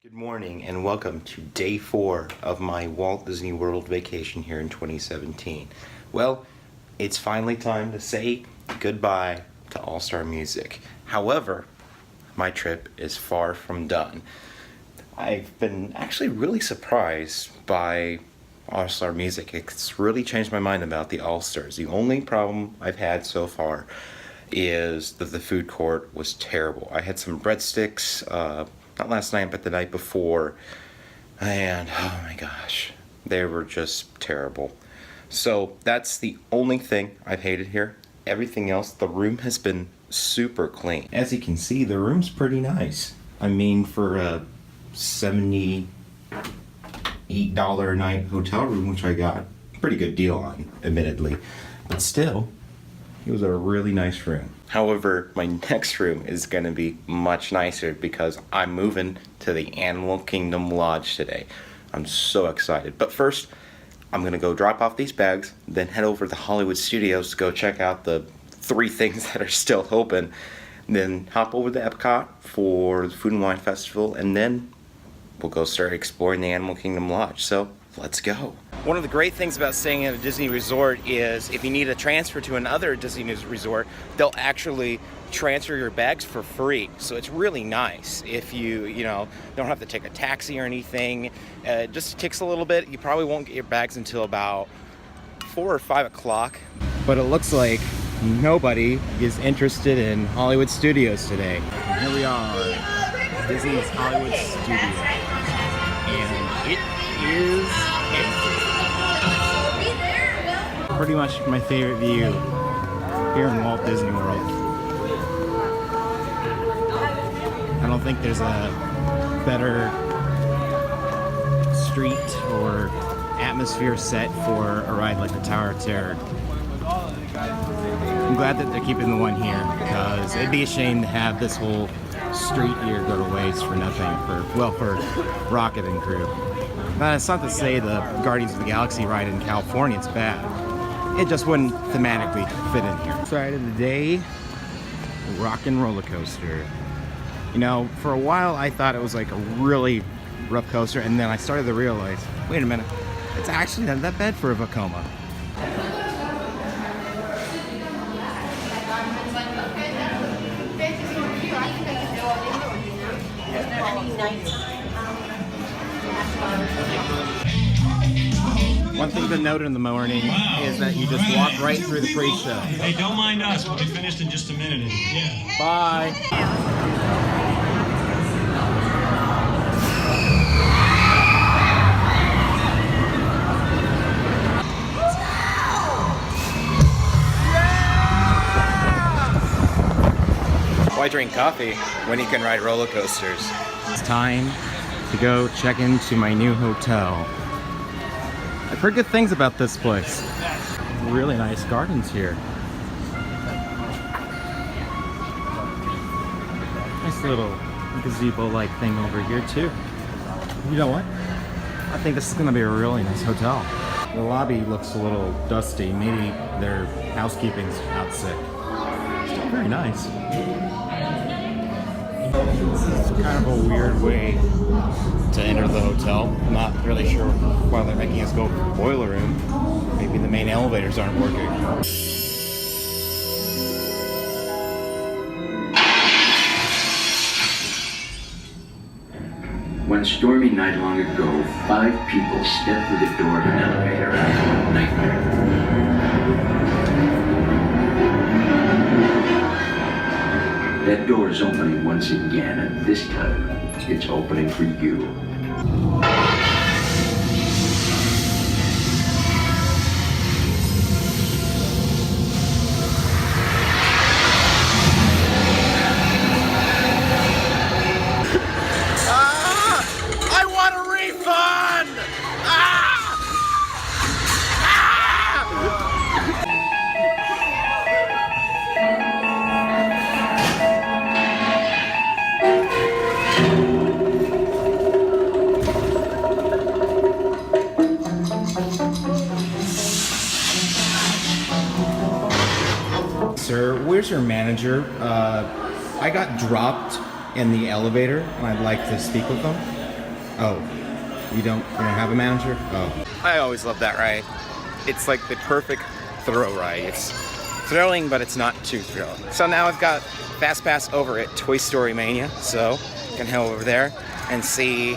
Good morning and welcome to day 4 of my Walt Disney World vacation here in 2017. Well, it's finally time to say goodbye to All-Star Music. However, my trip is far from done. I've been actually really surprised by All-Star Music. It's really changed my mind about the All-Stars. The only problem I've had so far is that the food court was terrible. I had some breadsticks, not last night, but the night before, and oh my gosh, they were just terrible. So that's the only thing I've hated here. Everything else, the room has been super clean. As you can see, the room's pretty nice. I mean, for a $78 a night hotel room, which I got a pretty good deal on, admittedly, but still, it was a really nice room. However, my next room is going to be much nicer because I'm moving to the Animal Kingdom Lodge today. I'm so excited. But first, I'm going to go drop off these bags, then head over to the Hollywood Studios to go check out the 3 things that are still open, then hop over to Epcot for the Food and Wine Festival, and then we'll go start exploring the Animal Kingdom Lodge. So, let's go. One of the great things about staying at a Disney resort is if you need a transfer to another Disney resort, they'll actually transfer your bags for free. So it's really nice if you don't have to take a taxi or anything. It just takes a little bit. You probably won't get your bags until about 4 or 5 o'clock. But it looks like nobody is interested in Hollywood Studios today. And here we are, Disney's Hollywood Studios. And it is empty. Pretty much my favorite view here in Walt Disney World. I don't think there's a better street or atmosphere set for a ride like the Tower of Terror. I'm glad that they're keeping the one here because it'd be a shame to have this whole street here go to waste for nothing for Rocket and crew. It's not to say the Guardians of the Galaxy ride in California is bad. It just wouldn't thematically fit in here. Ride of the day, rock and roller coaster. You know, for a while I thought it was like a really rough coaster, and then I started to realize, wait a minute, it's actually not that bad for a Vekoma. One thing to note in the morning is that you just walk right through the pre-show. Hey, don't mind us. We'll be finished in just a minute. Yeah. Bye. Why drink coffee when you can ride roller coasters? It's time to go check into my new hotel. I've heard good things about this place. Really nice gardens here. Nice little gazebo-like thing over here too. You know what? I think this is gonna be a really nice hotel. The lobby looks a little dusty. Maybe their housekeeping's out sick. Still very nice. This is kind of a weird way to enter the hotel. I'm not really sure why they're making us go to the boiler room. Maybe the main elevators aren't working. One stormy night long ago, 5 people stepped through the door of an elevator after a nightmare. That door is opening once again, and this time, it's opening for you. I want a refund! Sir, where's your manager? I got dropped in the elevator and I'd like to speak with them. Oh, you don't have a manager? Oh. I always love that ride. It's like the perfect thrill ride. It's thrilling, but it's not too thrilling. So now I've got Fast Pass over at Toy Story Mania, so I can head over there and see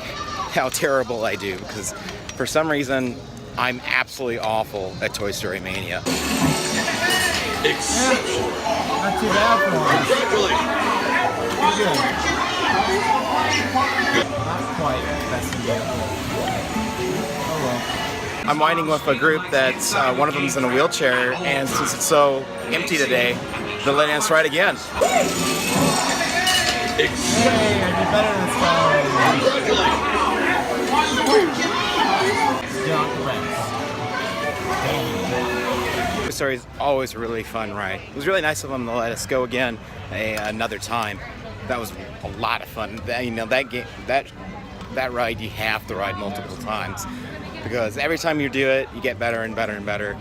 how terrible I do, because for some reason I'm absolutely awful at Toy Story Mania. Exceptional. Not too bad for one. Congratulations. Good. Not quite best in beautiful. Oh well. I'm winding with a group that's one of them's in a wheelchair, and since it's so empty today, they're letting us ride again. Hey, I did better than Toy Story is always a really fun ride. It was really nice of them to let us go again another time. That was a lot of fun. That ride you have to ride multiple times, because every time you do it, you get better and better and better.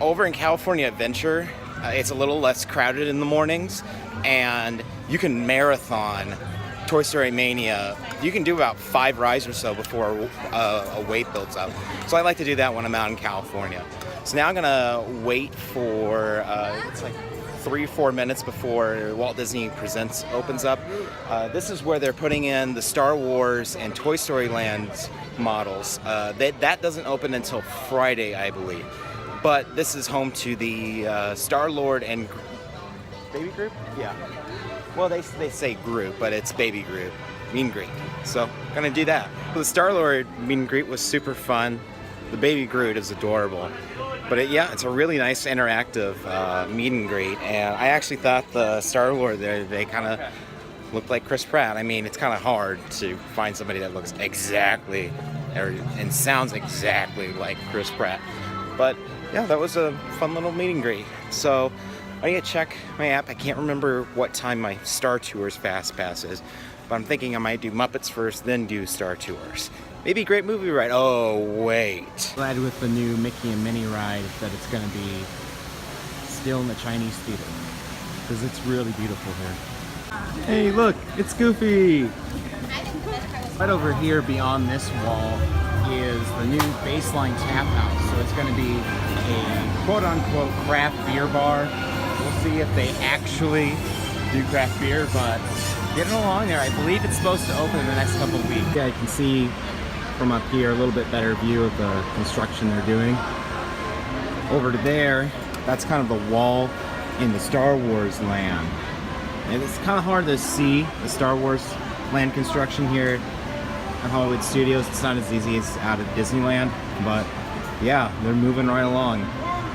Over in California Adventure, it's a little less crowded in the mornings, and you can marathon Toy Story Mania. You can do about 5 rides or so before a wait builds up. So I like to do that when I'm out in California. So now I'm gonna wait for, it's like 3 or 4 minutes before Walt Disney Presents opens up. This is where they're putting in the Star Wars and Toy Story Land models. That doesn't open until Friday, I believe. But this is home to the Star-Lord and Baby Group? Yeah. Well, they say group, but it's Baby Group. Meet and greet. So, gonna do that. The Star-Lord meet and greet was super fun. The Baby Groot is adorable. But it's a really nice interactive meet and greet. And I actually thought the Star-Lord, they kind of looked like Chris Pratt. I mean, it's kind of hard to find somebody that looks exactly and sounds exactly like Chris Pratt. But yeah, that was a fun little meet and greet. So I need to check my app. I can't remember what time my Star Tours Fast Pass is, but I'm thinking I might do Muppets first, then do Star Tours. Maybe a great movie ride. Oh, wait. Glad with the new Mickey and Minnie ride that it's going to be still in the Chinese theater, because it's really beautiful here. Hey, look, it's Goofy. Right over here beyond this wall is the new Baseline Tap House. So it's going to be a quote-unquote craft beer bar. We'll see if they actually do craft beer, but getting along there. I believe it's supposed to open in the next couple of weeks. Yeah, you can see from up here a little bit better view of the construction they're doing. Over to there, that's kind of the wall in the Star Wars land. And it's kind of hard to see the Star Wars land construction here at Hollywood Studios. It's not as easy as out at Disneyland, but yeah, they're moving right along.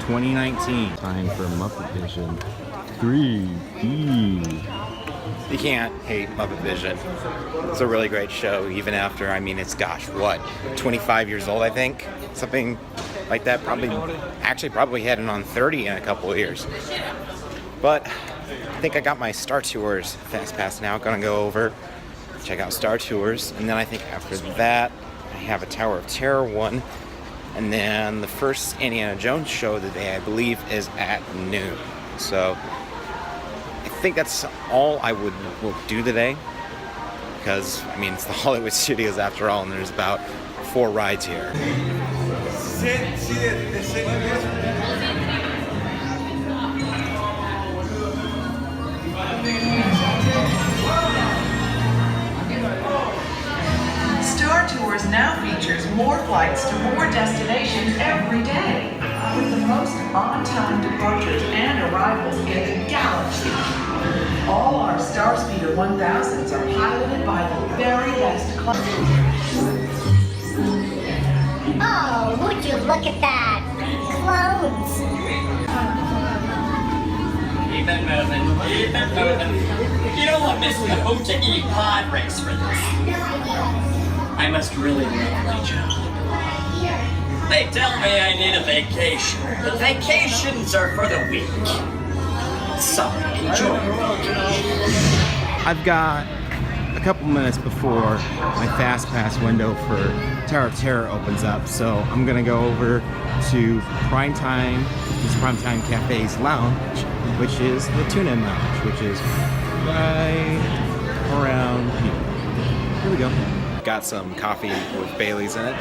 2019. Time for Muppet Vision 3D. You can't hate Muppet Vision. It's a really great show, even after, I mean, it's, gosh, what, 25 years old, I think? Something like that, probably heading on 30 in a couple of years. But I think I got my Star Tours Fast Pass now. Gonna go over, check out Star Tours, and then I think after that, I have a Tower of Terror one, and then the first Indiana Jones show of the day, I believe, is at noon. So I think that's all I will do today, because I mean, it's the Hollywood Studios after all, and there's about 4 rides here. Star Tours now features more flights to more destinations every day, with the most on-time departures and arrivals in the galaxy. All our Starspeeder 1000s are piloted by the very best class. Oh, would you look at that? Clones! Keep it moving. Keep it moving. You know what, Mr. Hoochie pod race for this. I must really love my job. They tell me I need a vacation, but vacations are for the weak. So, enjoy your vacation. I've got a couple minutes before my Fast Pass window for Tower of Terror opens up, so I'm gonna go over to Primetime, this Primetime Cafe's lounge, which is the Tune-In Lounge, which is right around here. Here we go. Got some coffee with Bailey's in it.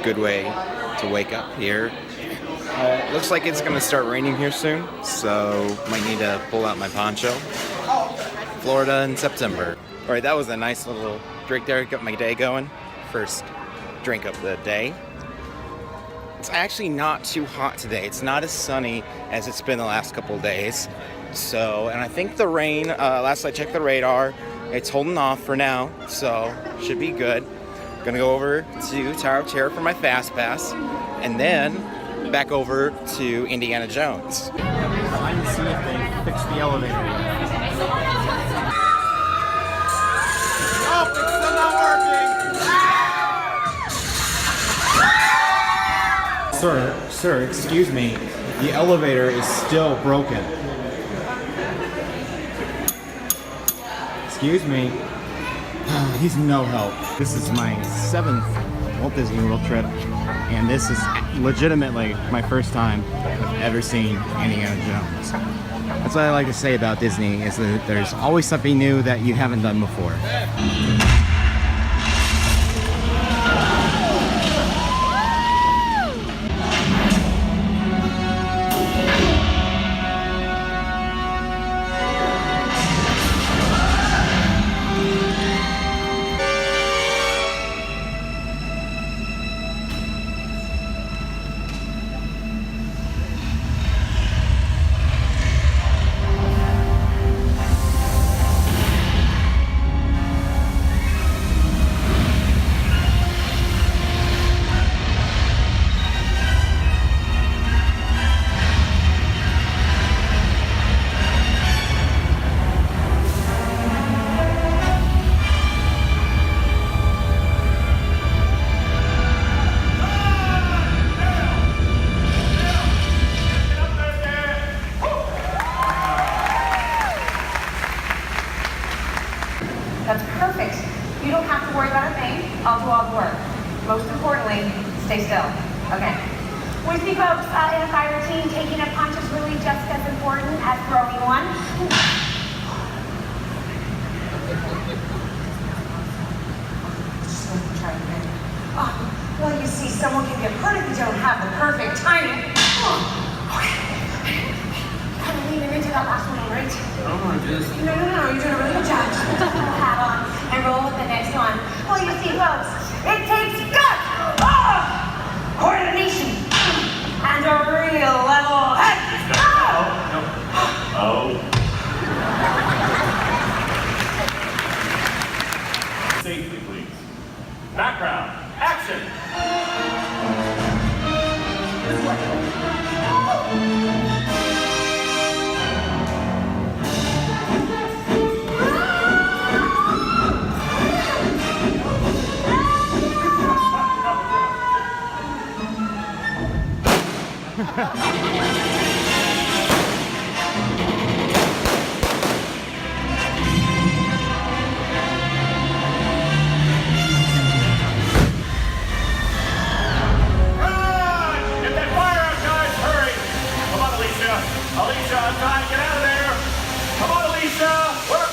Good way to wake up here. Looks like it's gonna start raining here soon, so might need to pull out my poncho. Florida in September. All right, that was a nice little drink there. Got my day going. First drink of the day. It's actually not too hot today. It's not as sunny as it's been the last couple of days. So, and I think the rain, last I checked the radar, it's holding off for now, so should be good. Gonna go over to Tower of Terror for my Fast Pass, and then back over to Indiana Jones. I can see if they fixed the elevator yet. Oh, it's still not working! Sir, excuse me. The elevator is still broken. Excuse me. He's no help. This is my 7th Walt Disney World trip, and this is legitimately my first time I've ever seen Indiana Jones. That's what I like to say about Disney, is that there's always something new that you haven't done before. That's perfect. You don't have to worry about a thing. I'll do all the work. Most importantly, stay still. Okay. We see folks in a fire routine, taking a punch is really just as important as throwing one. Just let me try again. Oh, well, you see, someone can get hurt if you don't have the perfect timing. Oh, okay. Kind of leaning into that last one, all right? Oh my goodness. No, you're doing a really good job. Just put your little hat on and roll with the next one. Well, you see, folks, it takes guts, coordination, and a real level head. Safely, please. Background, action! Alicia, on time, get out of there! Come on, Alicia! Work!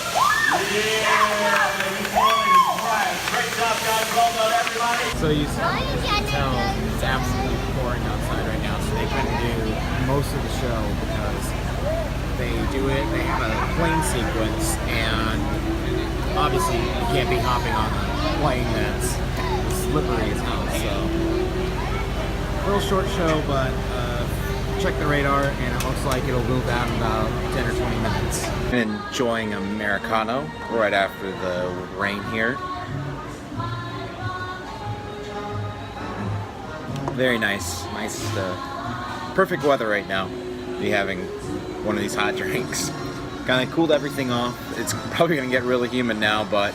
Yeah, baby, right. Great job, guys. Well done, everybody. So you can tell it's absolutely pouring outside right now, so they couldn't do most of the show because they have a plane sequence, and obviously you can't be hopping on a plane that's slippery as hell, so a little short show, but check the radar, and it looks like it'll move out in about 10 or 20 minutes. Enjoying Americano right after the rain here. Very nice. Perfect weather right now. Be having one of these hot drinks. Kind of cooled everything off. It's probably gonna get really humid now, but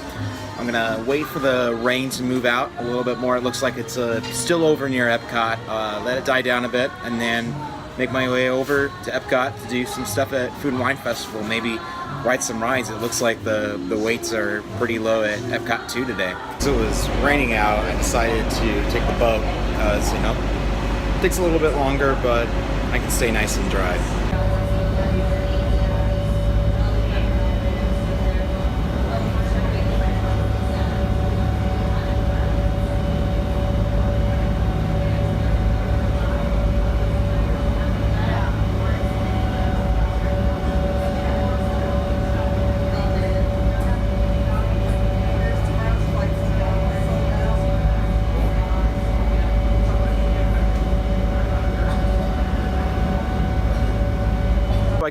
I'm gonna wait for the rain to move out a little bit more. It looks like it's still over near Epcot. Let it die down a bit, and then make my way over to Epcot to do some stuff at Food and Wine Festival. Maybe ride some rides. It looks like the waits are pretty low at Epcot 2 today. So it was raining out. I decided to take the boat because, you know, it takes a little bit longer, but I can stay nice and dry.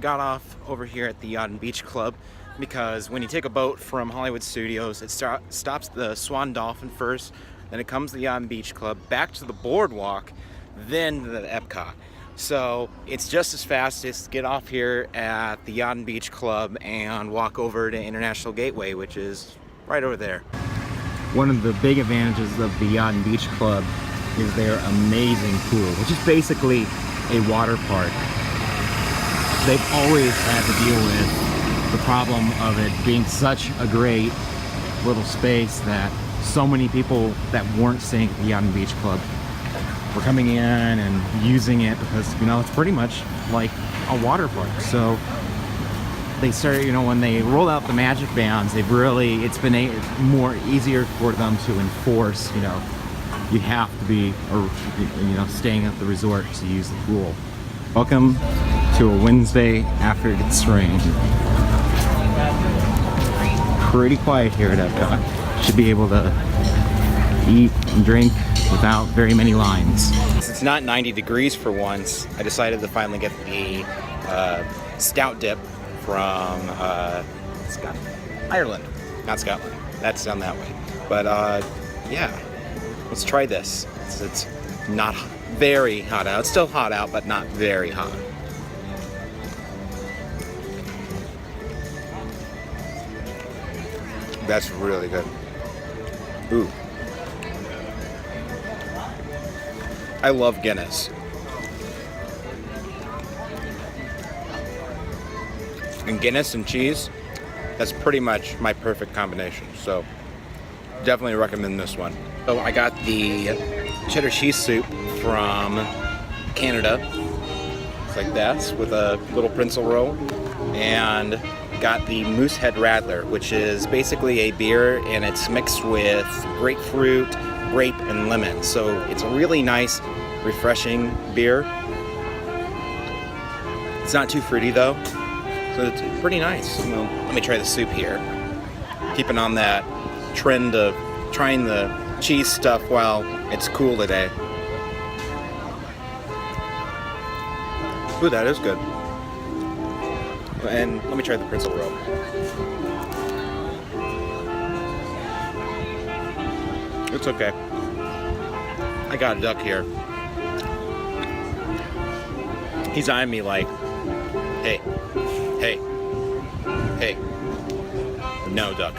got off over here at the Yacht and Beach Club because when you take a boat from Hollywood Studios, it stops the Swan Dolphin first, then it comes to the Yacht and Beach Club, back to the boardwalk, then to the Epcot. So it's just as fast as get off here at the Yacht and Beach Club and walk over to International Gateway, which is right over there. One of the big advantages of the Yacht and Beach Club is their amazing pool, which is basically a water park. They've always had to deal with the problem of it being such a great little space that so many people that weren't staying at the Yacht and Beach Club were coming in and using it because, you know, it's pretty much like a water park. So they started, you know, when they rolled out the magic bands, they've really, it's been more easier for them to enforce, you know, you have to be, or, you know, staying at the resort to use the pool. Welcome to a Wednesday after it gets rained. Pretty quiet here at Epcot. Should be able to eat and drink without very many lines. Since it's not 90 degrees for once, I decided to finally get the stout dip from Ireland, not Scotland. That's down that way. But yeah, let's try this. It's not very hot out. It's still hot out, but not very hot. That's really good. Ooh. I love Guinness. And Guinness and cheese, that's pretty much my perfect combination. So definitely recommend this one. So I got the cheddar cheese soup from Canada. It's like that with a little pretzel roll. And got the Moosehead Radler, which is basically a beer and it's mixed with grapefruit, grape, and lemon. So it's a really nice, refreshing beer. It's not too fruity though, so it's pretty nice. Well, let me try the soup here. Keeping on that trend of trying the cheese stuff while it's cool today. Ooh, that is good. And let me try the pretzel roll. It's okay. I got a duck here. He's eyeing me like, hey, hey, hey. No, duck.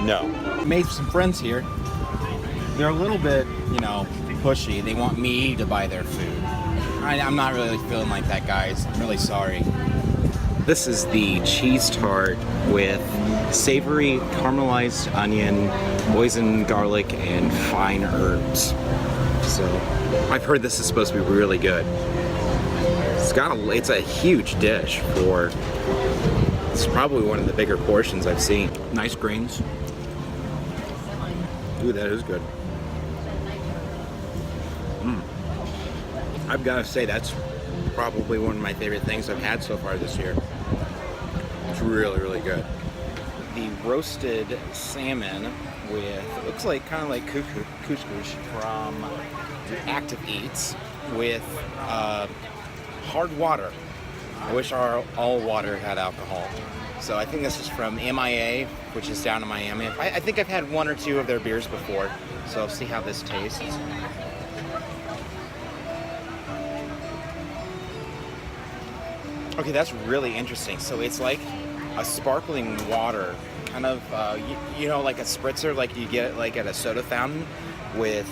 No. Made some friends here. They're a little bit, you know, pushy. They want me to buy their food. I'm not really feeling like that, guys. I'm really sorry. This is the cheese tart with savory caramelized onion, poison garlic, and fine herbs. So I've heard this is supposed to be really good. It's a huge dish for, it's probably one of the bigger portions I've seen. Nice greens. Ooh, that is good. I've got to say that's probably one of my favorite things I've had so far this year. It's really, really good. The roasted salmon with, looks like kind of like couscous from Active Eats with hard water. I wish all water had alcohol. So I think this is from MIA, which is down in Miami. I think I've had one or two of their beers before, so I'll see how this tastes. Okay, that's really interesting. So it's like a sparkling water, kind of, you know, like a spritzer, like you get like at a soda fountain with,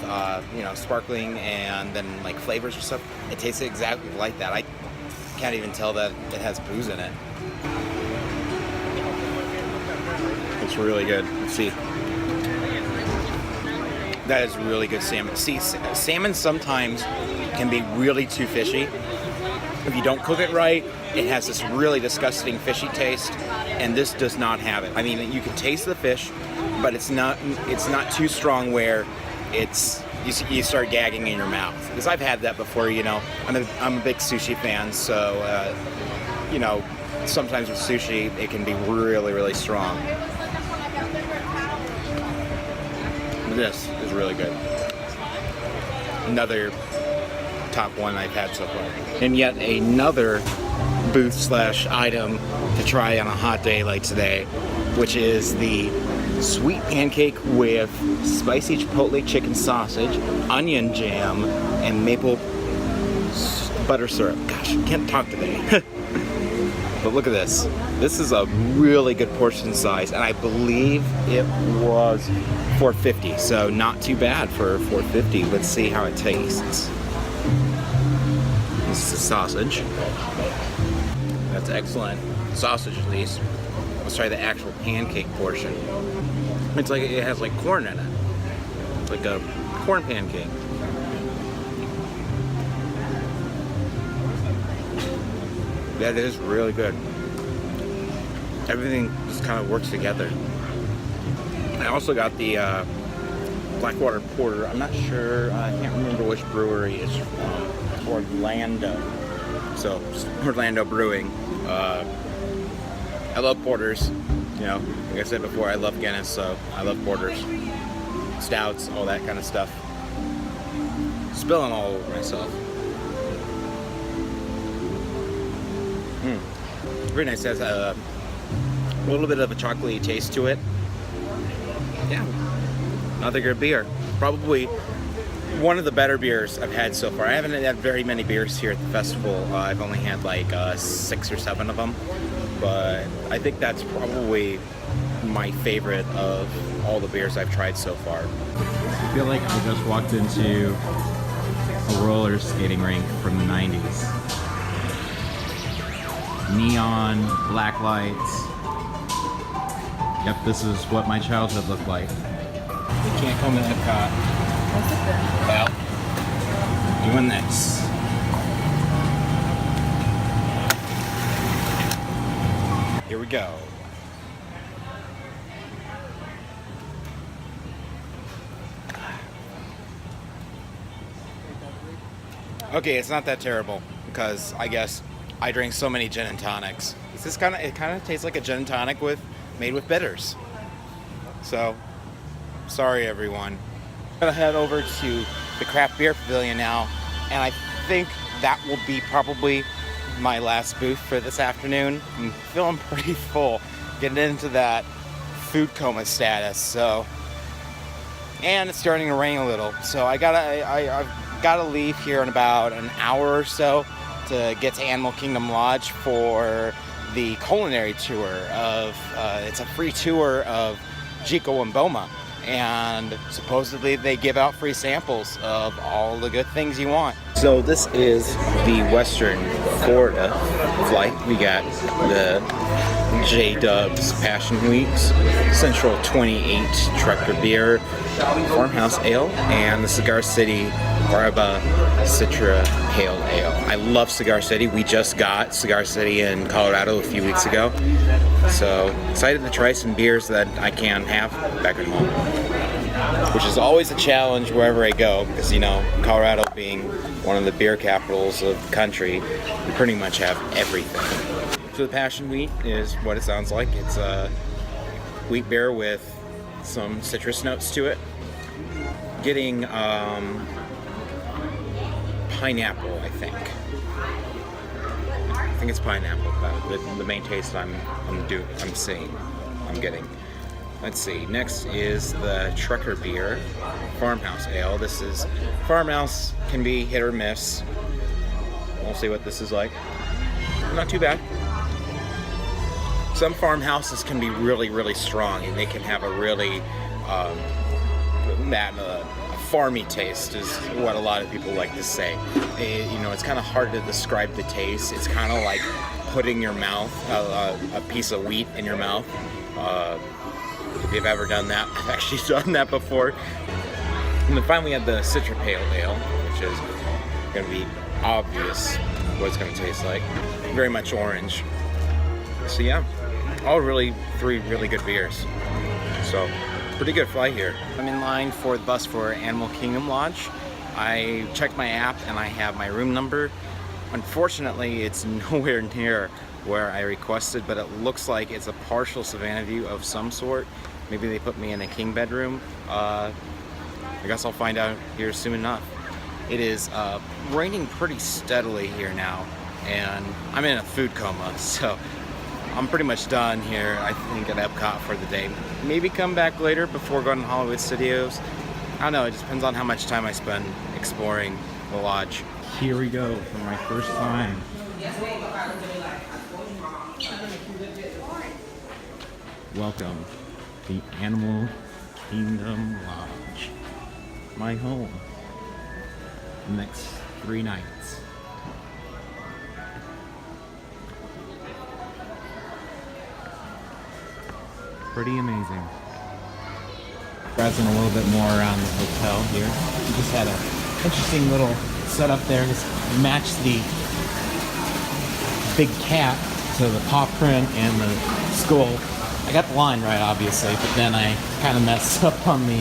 you know, sparkling and then like flavors or stuff. It tastes exactly like that. I can't even tell that it has booze in it. It's really good. Let's see. That is really good salmon. See, salmon sometimes can be really too fishy. If you don't cook it right, it has this really disgusting fishy taste, and this does not have it. I mean, you can taste the fish, but it's not too strong where you start gagging in your mouth. Because I've had that before, you know. I'm a big sushi fan, so you know, sometimes with sushi it can be really, really strong. This is really good. Another top one I've had so far. And yet another booth slash item to try on a hot day like today, which is the sweet pancake with spicy chipotle chicken sausage, onion jam, and maple butter syrup. Gosh, I can't talk today. But look at this. This is a really good portion size, and I believe it was $4.50, so not too bad for $4.50. Let's see how it tastes. This is the sausage. That's excellent. Sausage, at least. Let's try the actual pancake portion. It's like it has like corn in it. It's like a corn pancake. That is really good. Everything just kind of works together. I also got the Blackwater Porter. I'm not sure, I can't remember which brewery it's from. Orlando. So, Orlando Brewing. I love porters. You know, like I said before, I love Guinness, so I love porters. Stouts, all that kind of stuff. Spilling all over myself. Very nice. It has a little bit of a chocolatey taste to it. Yeah, another good beer. Probably one of the better beers I've had so far. I haven't had very many beers here at the festival. I've only had like 6 or 7 of them, but I think that's probably my favorite of all the beers I've tried so far. I feel like I just walked into a roller skating rink from the 90s. Neon, black lights. Yep, this is what my childhood looked like. You can't come to Epcot without doing this. Here we go. Okay, it's not that terrible because I guess I drink so many gin and tonics. It kind of tastes like a gin and tonic made with bitters. So, sorry everyone. I'm gonna head over to the craft beer pavilion now, and I think that will be probably my last booth for this afternoon. I'm feeling pretty full, getting into that food coma status. So, and it's starting to rain a little, so I've gotta leave here in about an hour or so to get to Animal Kingdom Lodge for the culinary tour of, it's a free tour of Jiko and Boma, and supposedly they give out free samples of all the good things you want. So this is the Western Florida flight. We got the J-Dubs Passion Weeks, Central 28 Trucker Beer, Farmhouse Ale, and the Cigar City Barba Citra Pale Ale. I love Cigar City. We just got Cigar City in Colorado a few weeks ago. So excited to try some beers that I can have back at home. Which is always a challenge wherever I go, because, you know, Colorado being one of the beer capitals of the country, we pretty much have everything. So the Passion Wheat is what it sounds like. It's a wheat beer with some citrus notes to it. Getting pineapple, I think. I think it's pineapple. The main taste I'm getting. Let's see. Next is the Trucker Beer Farmhouse Ale. This is Farmhouse, can be hit or miss. We'll see what this is like. Not too bad. Some farmhouses can be really, really strong, and they can have a really farmy taste is what a lot of people like to say. It's kind of hard to describe the taste. It's kind of like putting your mouth, a piece of wheat in your mouth. If you've ever done that, I've actually done that before. And then finally we have the Citra Pale Ale, which is going to be obvious what it's going to taste like. Very much orange. So yeah, all really 3 really good beers. So pretty good flight here. I'm in line for the bus for Animal Kingdom Lodge. I checked my app and I have my room number. Unfortunately, it's nowhere near where I requested, but it looks like it's a partial Savannah view of some sort. Maybe they put me in a king bedroom. I guess I'll find out here soon enough. It is raining pretty steadily here now. and I'm in a food coma, so I'm pretty much done here, I think, at Epcot for the day. Maybe come back later before going to Hollywood Studios. I don't know, it just depends on how much time I spend exploring the lodge. Here we go for my first time. Welcome, the Animal Kingdom Lodge. My home. The next 3 nights. Pretty amazing. Browsing a little bit more around the hotel here. We just had an interesting little setup there. Just matched the big cat to the paw print and the skull. I got the line right, obviously, but then I kind of messed up on the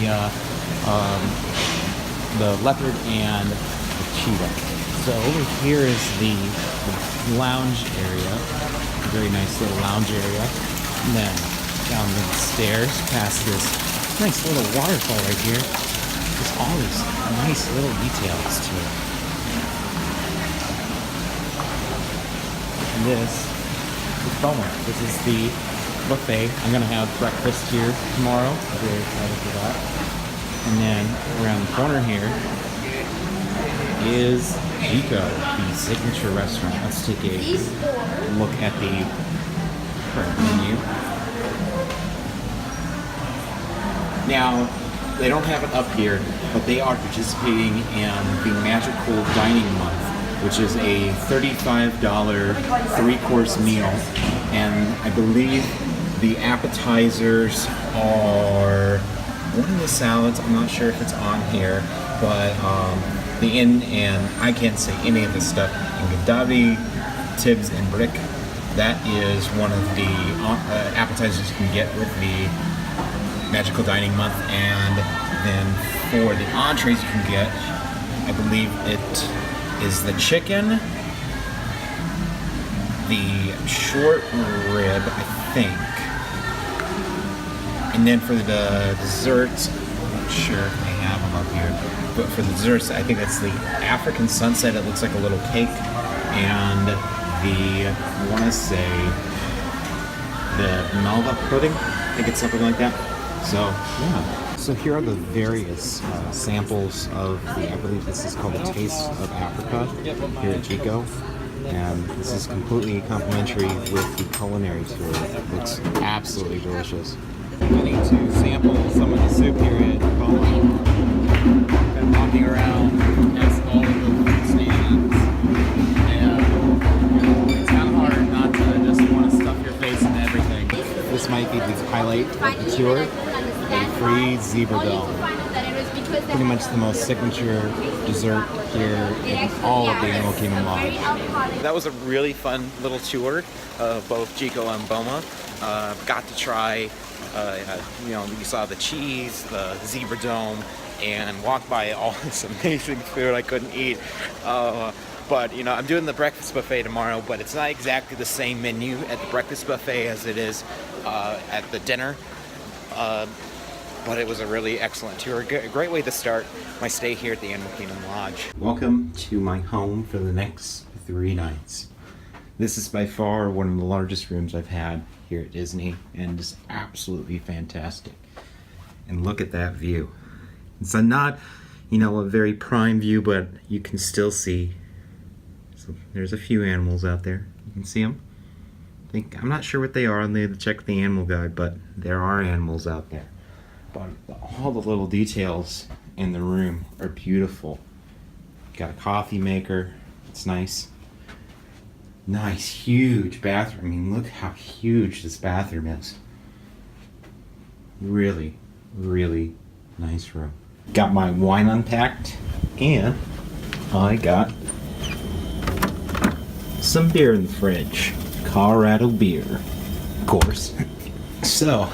leopard and the cheetah. So over here is the lounge area. A very nice little lounge area. And then down the stairs past this nice little waterfall right here. There's all these nice little details to it. And this is Boma. This is the buffet. I'm gonna have breakfast here tomorrow. I'm very excited for that. And then around the corner here is Jico, the signature restaurant. Let's take a look at the current menu. Now, they don't have it up here, but they are participating in the Magical Dining Month, which is a $35 3-course meal. And I believe the appetizers are one of the salads. I'm not sure if it's on here, but and I can't say any of this stuff. And Gadavi, Tibbs, and Brick, that is one of the appetizers you can get with the Magical Dining Month. And then for the entrees you can get, I believe it is the chicken, the short rib, I think. And then for the desserts, I'm not sure if they have them up here, but for the desserts, I think that's the African Sunset. It looks like a little cake. And I want to say, the Malva pudding. I think it's something like that. So, yeah. So here are the various samples of I believe this is called the Taste of Africa here at Jico. And this is completely complimentary with the culinary tour. It looks absolutely delicious. I need to sample some of the soup here at Boma. Been walking around past all of the food stations, and it's kind of hard not to just want to stuff your face in everything. This might be the highlight of the tour, a free zebra dome. Pretty much the most signature dessert here in all of the Animal Kingdom Lodge. That was a really fun little tour of both Jico and Boma. Got to try, you saw the cheese, the zebra dome, and walked by all this amazing food I couldn't eat. But, I'm doing the breakfast buffet tomorrow, but it's not exactly the same menu at the breakfast buffet as it is at the dinner. But it was a really excellent tour. A great way to start my stay here at the Animal Kingdom Lodge. Welcome to my home for the next 3 nights. This is by far one of the largest rooms I've had here at Disney, and it's absolutely fantastic. And look at that view. It's not, a very prime view, but you can still see. So there's a few animals out there. You can see them. I'm not sure what they are. I'll need to check the animal guide, but there are animals out there. But all the little details in the room are beautiful. Got a coffee maker. It's nice. Nice, huge bathroom. I mean, look how huge this bathroom is. Really, really nice room. Got my wine unpacked, and I got some beer in the fridge. Colorado beer, of course. So,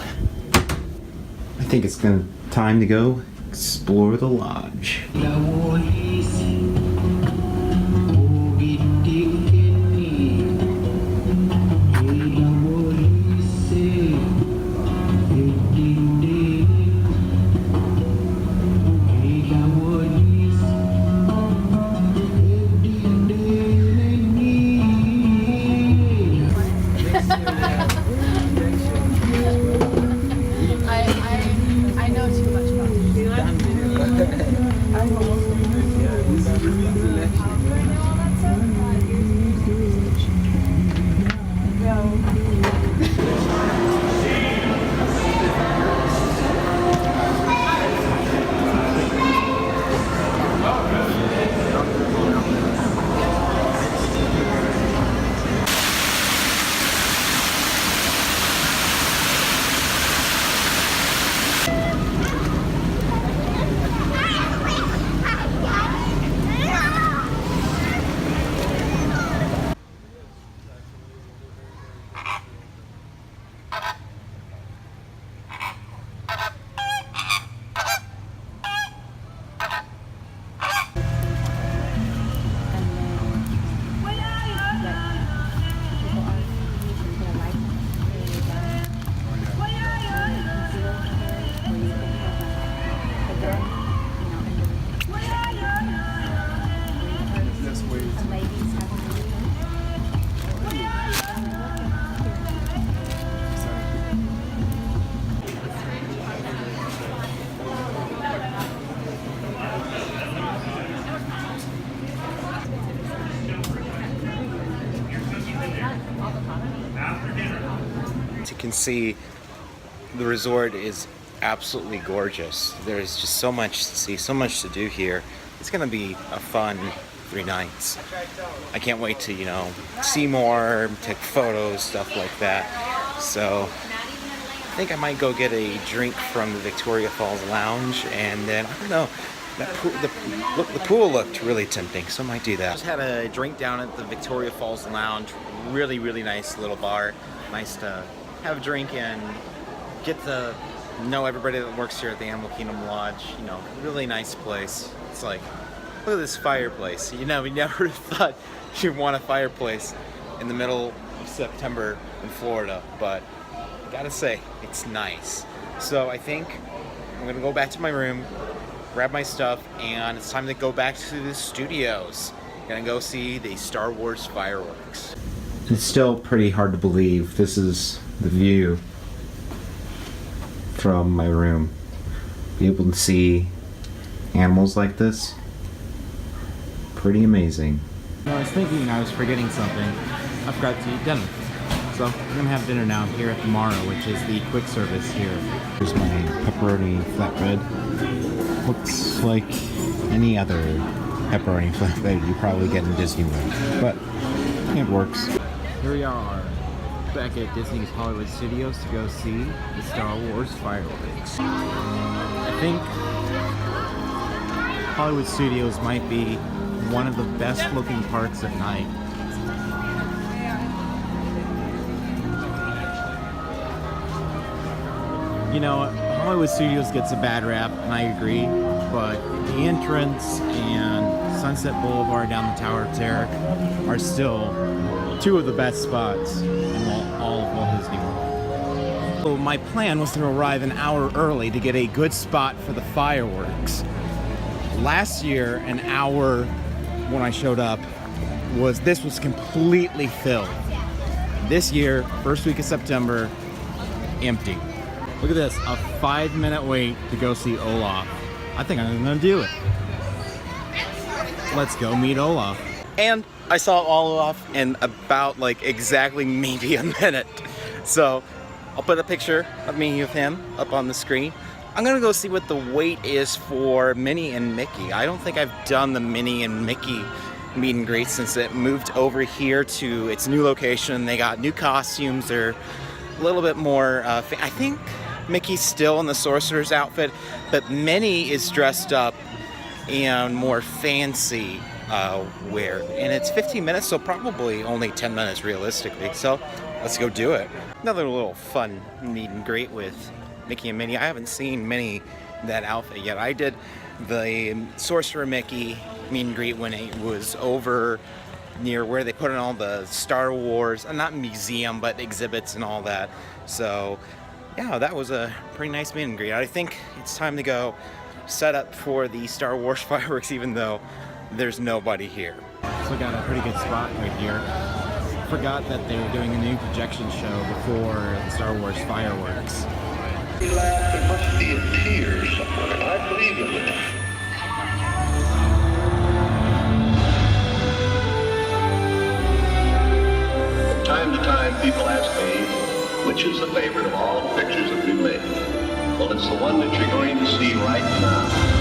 I think it's time to go explore the lodge. As you can see, the resort is absolutely gorgeous. There's just so much to see, so much to do here. It's gonna be a fun 3 nights. I can't wait to, see more, take photos, stuff like that. So I think I might go get a drink from the Victoria Falls Lounge, and then, I don't know, the pool looked really tempting, so I might do that. Just had a drink down at the Victoria Falls Lounge. Really, really nice little bar. Nice to have a drink and get to know everybody that works here at the Animal Kingdom Lodge. Really nice place. It's like, look at this fireplace. We never thought you'd want a fireplace in the middle of September in Florida, but I gotta say, it's nice. So I think I'm gonna go back to my room, grab my stuff, and it's time to go back to the studios. Gonna go see the Star Wars fireworks. It's still pretty hard to believe this is the view from my room. Be able to see animals like this, pretty amazing. I was thinking I was forgetting something. I forgot to eat dinner. So I'm gonna have dinner now here at the Mara, which is the quick service here. Here's my pepperoni flatbread. Looks like any other pepperoni flatbread you probably get in Disney World, but it works. Here we are, back at Disney's Hollywood Studios to go see the Star Wars fireworks. I think Hollywood Studios might be one of the best looking parks at night. Hollywood Studios gets a bad rap, and I agree, but the entrance and Sunset Boulevard down the Tower of Terror are still 2 of the best spots in all of Walt Disney World. So my plan was to arrive an hour early to get a good spot for the fireworks. Last year, an hour when I showed up, this was completely filled. This year, first week of September, empty. Look at this, a 5-minute wait to go see Olaf. I think I'm gonna do it. Let's go meet Olaf. And I saw Olaf in about exactly maybe a minute. So I'll put a picture of me with him up on the screen. I'm gonna go see what the wait is for Minnie and Mickey. I don't think I've done the Minnie and Mickey meet and greet since it moved over here to its new location. They got new costumes. They're a little bit more, I think Mickey's still in the sorcerer's outfit, but Minnie is dressed up in more fancy wear. And it's 15 minutes, so probably only 10 minutes realistically. So let's go do it. Another little fun meet and greet with Mickey and Minnie. I haven't seen Minnie in that outfit yet. I did the Sorcerer Mickey meet and greet when it was over near where they put in all the Star Wars, not museum, but exhibits and all that. So yeah, that was a pretty nice meet and greet. I think it's time to go set up for the Star Wars fireworks, even though there's nobody here. So got a pretty good spot right here. Forgot that they were doing a new projection show before the Star Wars fireworks. Laugh, it must be in tears somewhere. I believe in it. is the favorite of all pictures that we made? Well, it's the one that you're going to see right now.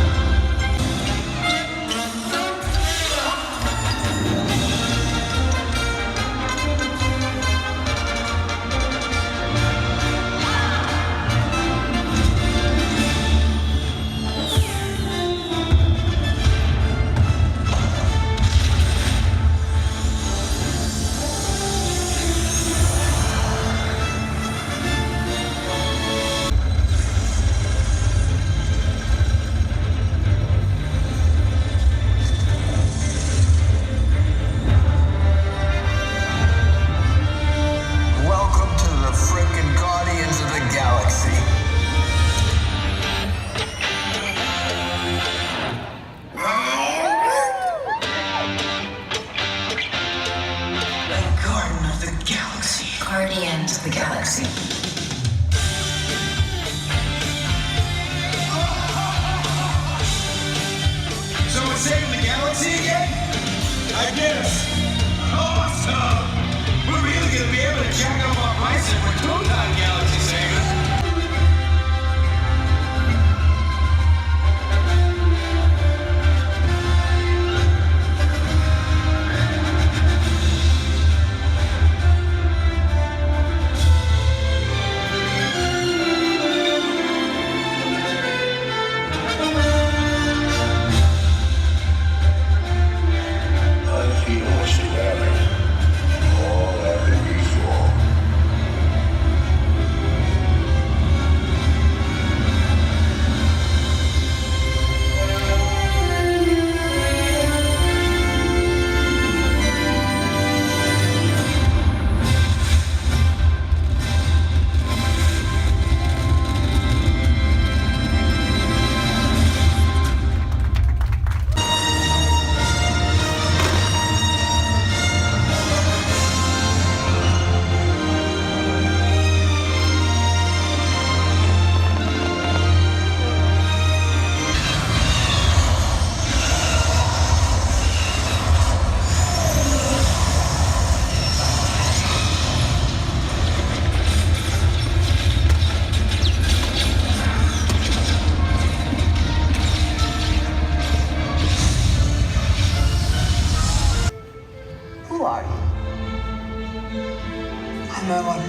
Guardians of the Galaxy. So we're saving the galaxy again? I guess. Awesome! We're really gonna be able to jack up our prices with two-time galaxy savers. Who are you? I'm Ellen.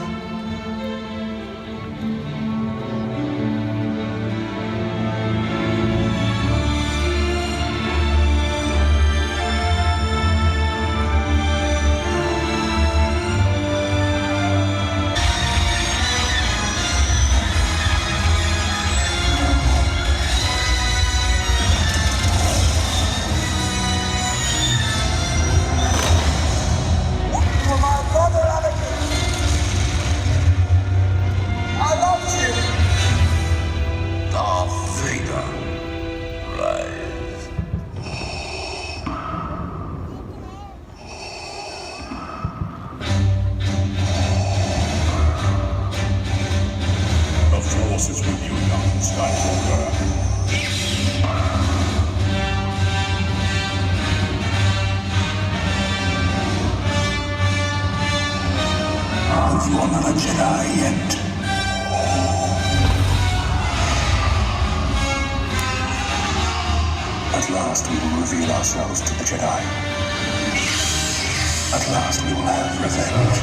Is with you, young Skywalker. If you are not a Jedi yet. At last we will reveal ourselves to the Jedi. At last we will have revenge.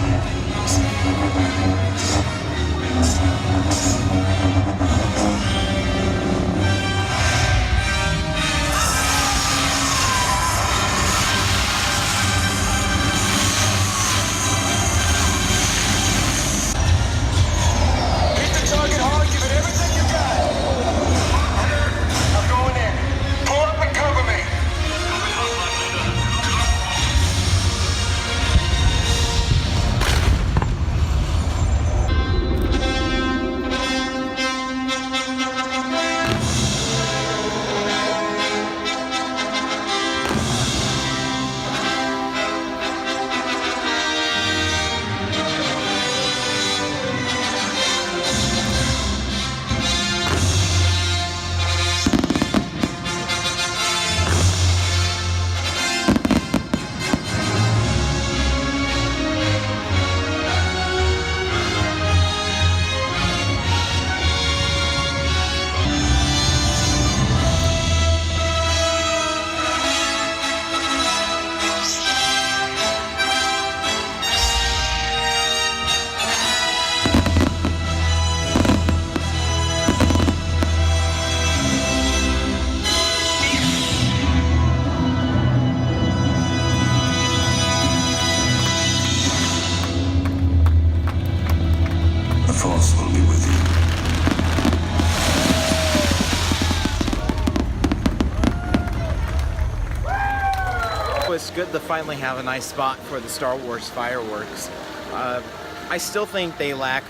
it's good to finally have a nice spot for the Star Wars fireworks. I still think they lack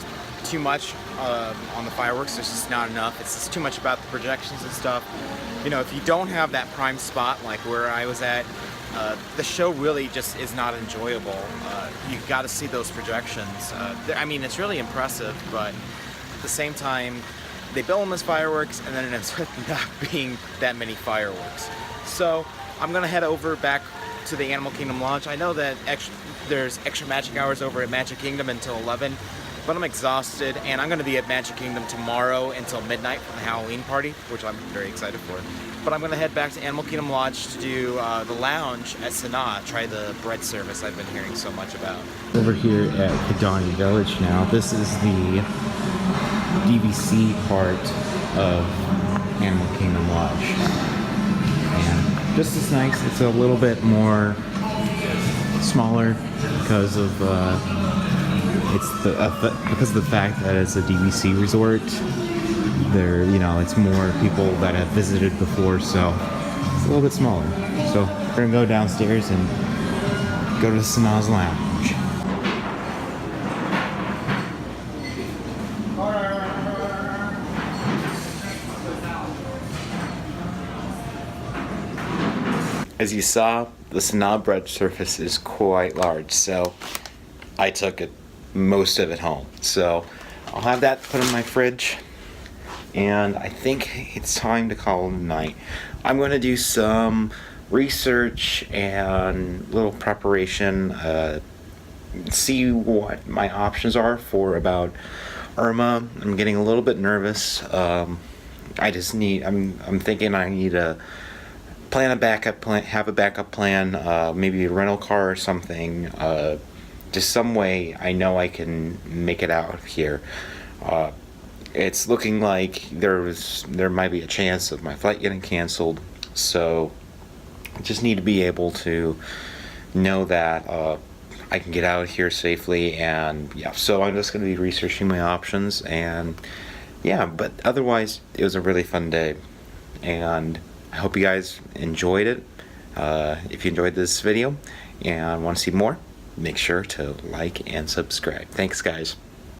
too much on the fireworks. There's just not enough. It's just too much about the projections and stuff. You know, if you don't have that prime spot like where I was at, the show really just is not enjoyable. You got to see those projections. I mean, it's really impressive, but at the same time, they bill them as fireworks, and then it ends up not being that many fireworks. So I'm gonna head over back to the Animal Kingdom Lodge. I know that there's extra magic hours over at Magic Kingdom until 11, but I'm exhausted, and I'm gonna be at Magic Kingdom tomorrow until midnight for the Halloween party, which I'm very excited for. But I'm gonna head back to Animal Kingdom Lodge to do the lounge at Sanaa, try the bread service I've been hearing so much about. Over here at Kidani Village now, this is the DVC part of Animal Kingdom Lodge. And just as nice, it's a little bit more smaller because of because of the fact that it's a DVC resort. There, you know, it's more people that have visited before, so it's a little bit smaller. So we're gonna go downstairs and go to Sanaa's lounge. As you saw, the Sanaa bread surface is quite large, so I took most of it home. So I'll have that put in my fridge, and I think it's time to call it a night. I'm going to do some research and little preparation, see what my options are for about Irma. I'm getting a little bit nervous. I'm thinking I need to have a backup plan, maybe a rental car or something, just some way I know I can make it out of here. It's looking like there might be a chance of my flight getting canceled, so I just need to be able to know that I can get out of here safely, and yeah, so I'm just going to be researching my options, and yeah, but otherwise it was a really fun day, and I hope you guys enjoyed it. If you enjoyed this video and want to see more, make sure to like and subscribe. Thanks, guys.